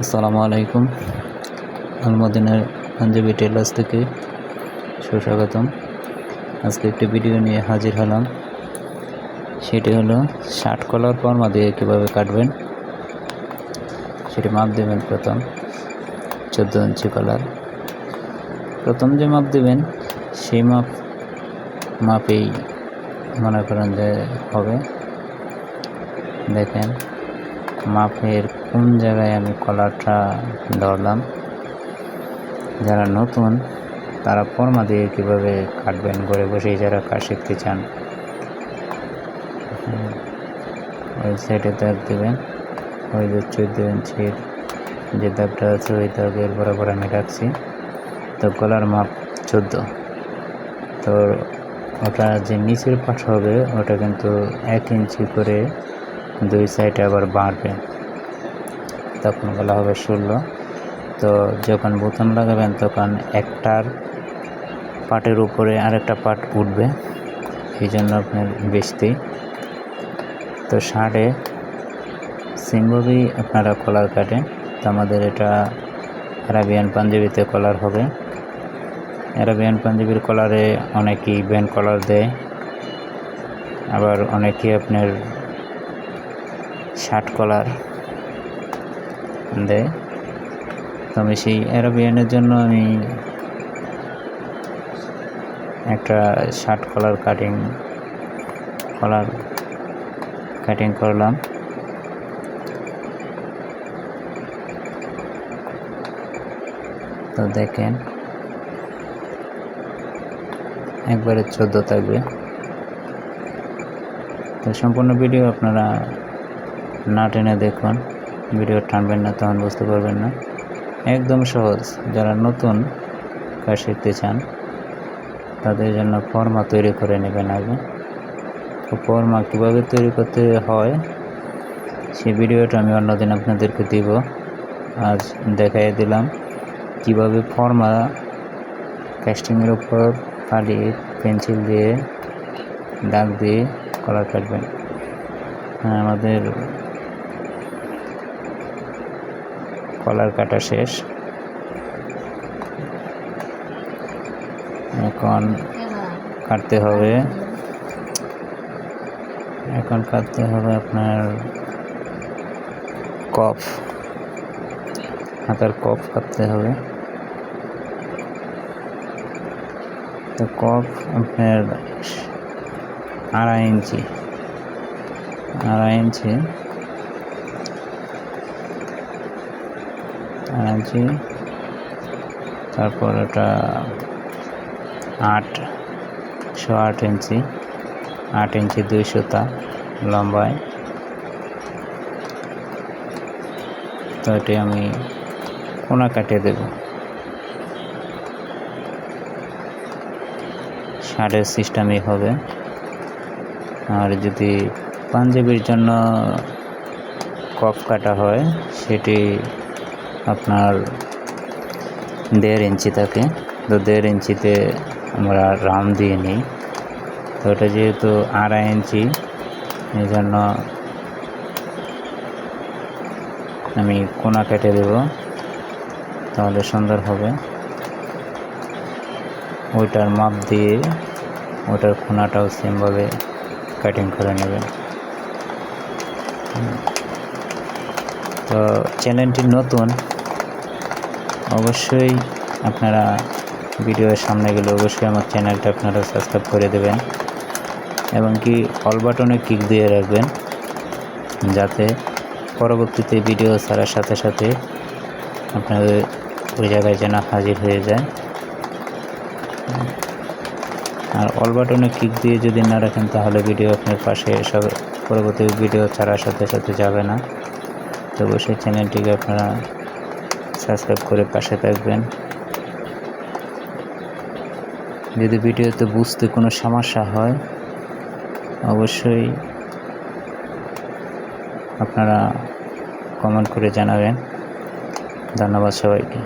আসসালামু আলাইকুম। আলমদিনার পাঞ্জাবি টেলার্স থেকে সুস্বাগতম। আজকে একটি ভিডিও নিয়ে হাজির হলাম। সেটি হলো শার্ট কলার ফর্মা দিয়ে কীভাবে কাটবেন সেটি মাপ দেবেন। প্রথম 14 ইঞ্চি কলার, প্রথম যে মাপ দেবেন সেই মাপেই মনে করেন যে হবে। দেখেন মাপের কোন জায়গায় আমি কলারটা ধরলাম। যারা নতুন তারা ফর্মা দিয়ে কীভাবে কাটবেন ঘরে বসেই যারা কাজ শিখতে চান, ওই সাইডে দাগ দেবেন। ওই যে 14 ইঞ্চির যে দাগটা আছে ওই দাগের বরাবর আমি রাখছি। তো গলার মাপ 14। তো ওটা যে নিচের পাট হবে ওটা কিন্তু 1 ইঞ্চি করে দুই সাইডে আবার বাড়বে, তখন গলা হবে 16। তো যখন বোতাম লাগাবেন তখন একটার পাটের উপরে আরেকটা পাট উঠবে, এই জন্য আপনার বেশি। তো শার্টে সেমভাবেই আপনারা কলার কাটেন। তো আমাদের এটা আরাবিয়ান পাঞ্জাবিতে কলার হবে। আরাবিয়ান পাঞ্জাবির কলারে অনেকেই ব্যান্ড কলার দেয়, আবার অনেকেই আপনার শার্ট কলার দেয়। তো আমি সেই আরাবিয়ানের জন্য আমি একটা শার্ট কলার কাটিং করলাম। তো দেখেন একবারে 14 থাকবে। তো সম্পূর্ণ ভিডিও আপনারা না টেনে দেখুন, ভিডিও টানবেন না, তখন বুঝতে পারবেন না। একদম সহজ। যারা নতুন কাজ শিখতে চান তাদের জন্য ফর্মা তৈরি করে নেবেন আগে। তো ফর্মা কীভাবে তৈরি করতে হয় সেই ভিডিওটা আমি অন্যদিন আপনাদেরকে দিব। আজ দেখাই দিলাম কিভাবে ফর্মা কাস্টিংয়ের উপর কালি পেন্সিল দিয়ে দাগ দিয়ে কলার কাটবেন। আমাদের কলার কাটা শেষ। এখন কাটতে হবে আপনার কফ, হাতার কফ কাটতে হবে। তো কফ আপনার 2.5 ইঞ্চি, তারপর ওটা 8 ইঞ্চি, 8 ইঞ্চি 2 সুতা লম্বায়। তো এটি আমি কোনা কাটিয়ে দেব। শার্টের সিস্টেমই হবে। আর যদি পাঞ্জাবির জন্য কফ কাটা হয় সেটি আপনার 1.5 ইঞ্চি থাকে। তো 1.5 ইঞ্চিতে আমরা রাউন্ড দিয়ে নিই। তো ওটা যেহেতু 2.5 ইঞ্চি, এই জন্য আমি কোনা কেটে দেব, তাহলে সুন্দর হবে। ওইটার মাপ দিয়ে ওটার কোনাটাও সেমভাবে কাটিং করে নেবেন। তো চ্যানেলটি নতুন, অবশ্যই আপনারা ভিডিওর সামনে গেলে অবশ্যই আমার চ্যানেলটা আপনারা সাবস্ক্রাইব করে দেবেন এবং কি অল বাটনে ক্লিক দিয়ে রাখবেন, যাতে পরবর্তীতে ভিডিও ছাড়ার সাথে সাথে আপনাদের ওই জায়গায় যেন হাজির হয়ে যায়। আর অল বাটনে ক্লিক দিয়ে যদি না রাখেন তাহলে ভিডিও আপনার পাশে সব পরবর্তী ভিডিও ছাড়ার সাথে সাথে যাবে না। তো অবশ্যই চ্যানেলটিকে আপনারা সাবস্ক্রাইব করে পাশে থাকবেন। যদি ভিডিওতে বুঝতে কোনো সমস্যা হয় অবশ্যই আপনারা কমেন্ট করে জানাবেন। ধন্যবাদ সবাইকে।